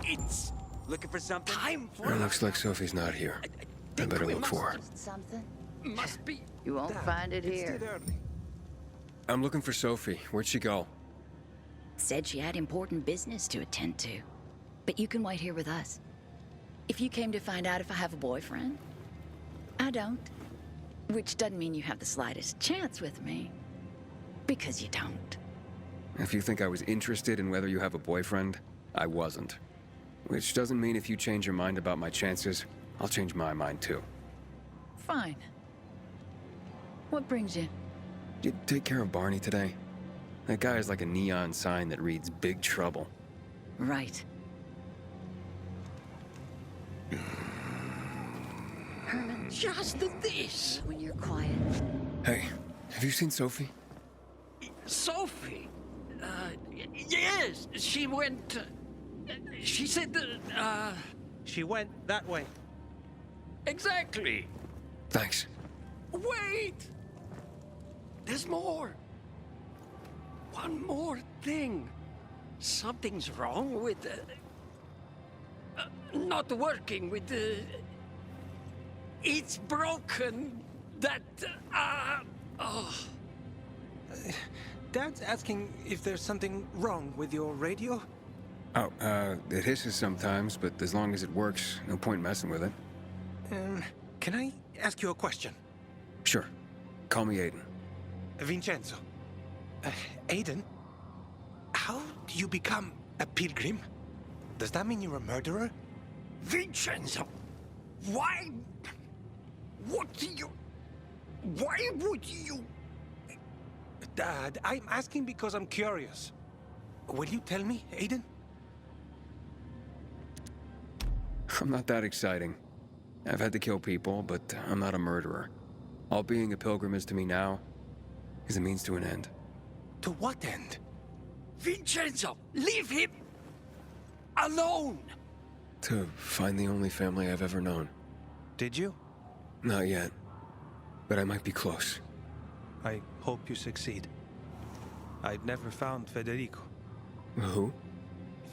It's Looking for something? time for It looks like Sophie's not here. I better look for her. Something? Must be. You won't find it It's here. too early. I'm looking for Sophie. Where'd she go? Said she had important business to attend to. But you can wait here with us. If you came to find out if I have a boyfriend, I don't. Which doesn't mean you have the slightest chance with me. Because you don't. If you think I was interested in whether you have a boyfriend, I wasn't. Which doesn't mean if you change your mind about my chances, I'll change my mind too. Fine. What brings you? Did you take care of Barney today? That guy is like a neon sign that reads Big Trouble. Right. Herman, Just this. when you're quiet. Hey, have you seen Sophie? Sophie. Yes, she went. She said that. She went that way. Exactly. Thanks. Wait. There's more. One more thing. Something's wrong with not working with the. It's broken. That. Oh. Dad's asking if there's something wrong with your radio. Oh, it hisses sometimes, but as long as it works, no point messing with it. Can I ask you a question? Sure. Call me Aiden. Vincenzo. Aiden, how do you become a pilgrim? Does that mean you're a murderer? Vincenzo, why? What do you? Why would you? Dad, I'm asking because I'm curious. Will you tell me, Aiden? I'm not that exciting. I've had to kill people, but I'm not a murderer. All being a pilgrim is to me now is a means to an end. To what end? Vincenzo, leave him alone. To find the only family I've ever known. Did you? Not yet, but I might be close. I hope you succeed. I'd never found Federico. Who?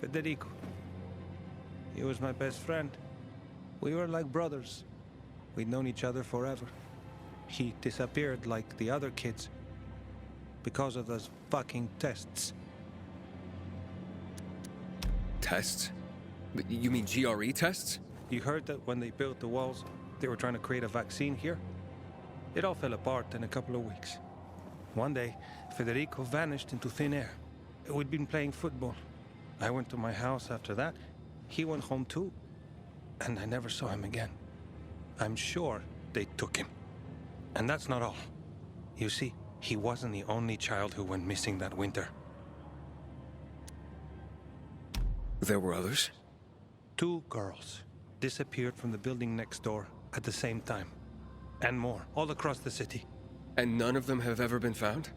Federico. He was my best friend. We were like brothers. We'd known each other forever. He disappeared like the other kids. Because of those fucking tests. Tests? But you mean GRE tests? You heard that when they built the walls, they were trying to create a vaccine here? It all fell apart in a couple of weeks. One day, Federico vanished into thin air. We'd been playing football. I went to my house after that. He went home too. And I never saw him again. I'm sure they took him. And that's not all. You see, he wasn't the only child who went missing that winter. There were others? 2 girls disappeared from the building next door at the same time. And more, all across the city. And none of them have ever been found?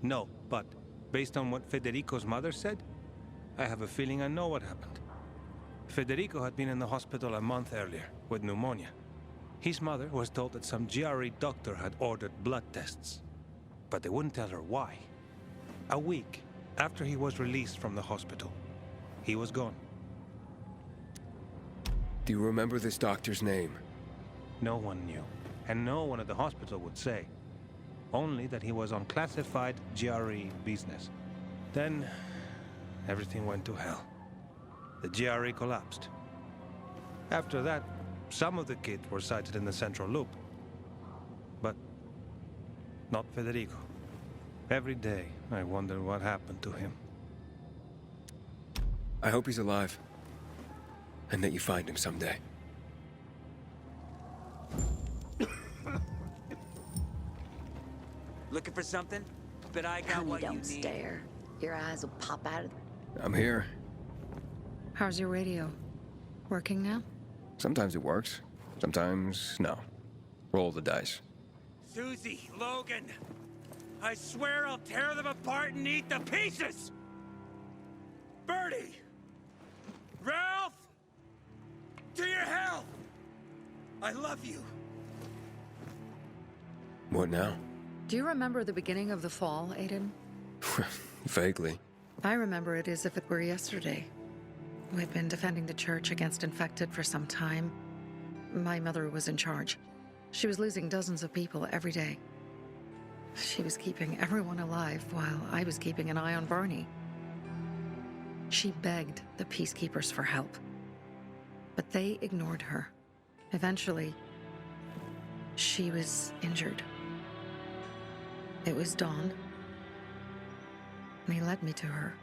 No, but based on what Federico's mother said, I have a feeling I know what happened. Federico had been in the hospital a month earlier with pneumonia. His mother was told that some GRE doctor had ordered blood tests, but they wouldn't tell her why. A week after he was released from the hospital, he was gone. Do you remember this doctor's name? No one knew, and no one at the hospital would say. Only that he was on classified GRE business. Then, everything went to hell. The GRE collapsed. After that, some of the kids were sighted in the central loop. But not Federico. Every day, I wonder what happened to him. I hope he's alive. And that you find him someday. Looking for something? But I got Honey, what you don't need. stare. Your eyes will pop out of... I'm here. How's your radio? Working now? Sometimes it works. Sometimes, no. Roll the dice. Susie, Logan, I swear I'll tear them apart and eat the pieces! Bertie! Ralph! To your health! I love you. What now? Do you remember the beginning of the fall, Aiden? Vaguely. I remember it as if it were yesterday. We'd been defending the church against infected for some time. My mother was in charge. She was losing dozens of people every day. She was keeping everyone alive while I was keeping an eye on Barney. She begged the peacekeepers for help, but they ignored her. Eventually, she was injured. It was dawn, and he led me to her,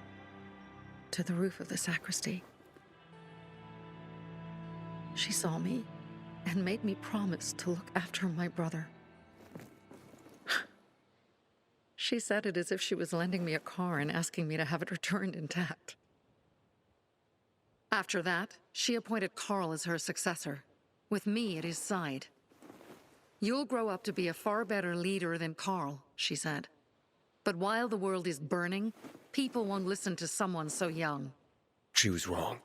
to the roof of the sacristy. She saw me and made me promise to look after my brother. She said it as if she was lending me a car and asking me to have it returned intact. After that, she appointed Carl as her successor, with me at his side. "You'll grow up to be a far better leader than Carl," she said. "But while the world is burning, people won't listen to someone so young." She was wrong.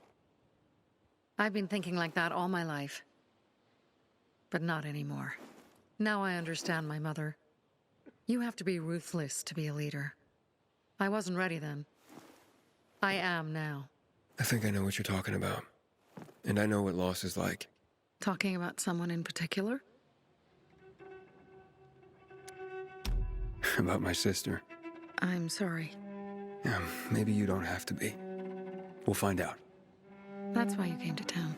I've been thinking like that all my life. But not anymore. Now I understand my mother. You have to be ruthless to be a leader. I wasn't ready then. I am now. I think I know what you're talking about. And I know what loss is like. Talking about someone in particular? About my sister. I'm sorry. Yeah, maybe you don't have to be. We'll find out. That's why you came to town.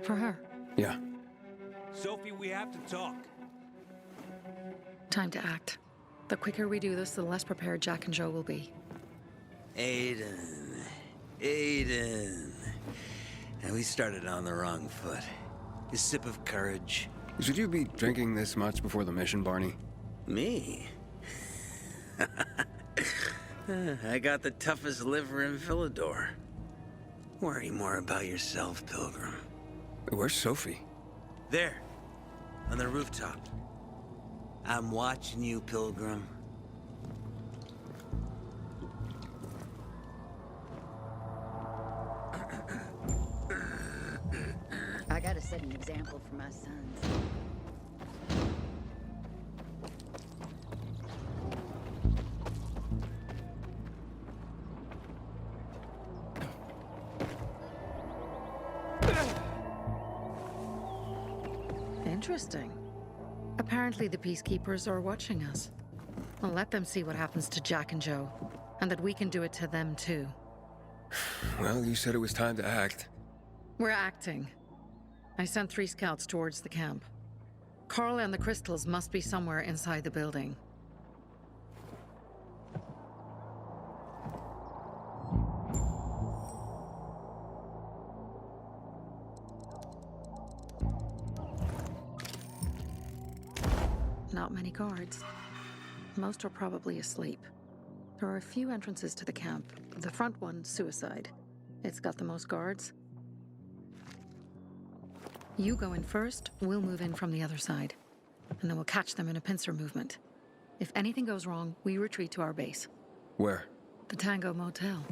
For her. Yeah. Sophie, we have to talk. Time to act. The quicker we do this, the less prepared Jack and Joe will be. Aiden. And we started on the wrong foot. A sip of courage. Should you be drinking this much before the mission, Barney? Me? I got the toughest liver in Villador. Worry more about yourself, Pilgrim. Where's Sophie? There, on the rooftop. I'm watching you, Pilgrim. I gotta set an example for my sons. Interesting. Apparently the peacekeepers are watching us. I'll let them see what happens to Jack and Joe, and that we can do it to them too. Well, you said it was time to act. We're acting. I sent 3 scouts towards the camp. Carl and the crystals must be somewhere inside the building. Not many guards. Most are probably asleep. There are a few entrances to the camp. The front one, suicide. It's got the most guards. You go in first, we'll move in from the other side. And then we'll catch them in a pincer movement. If anything goes wrong, we retreat to our base. Where? The Tango Motel.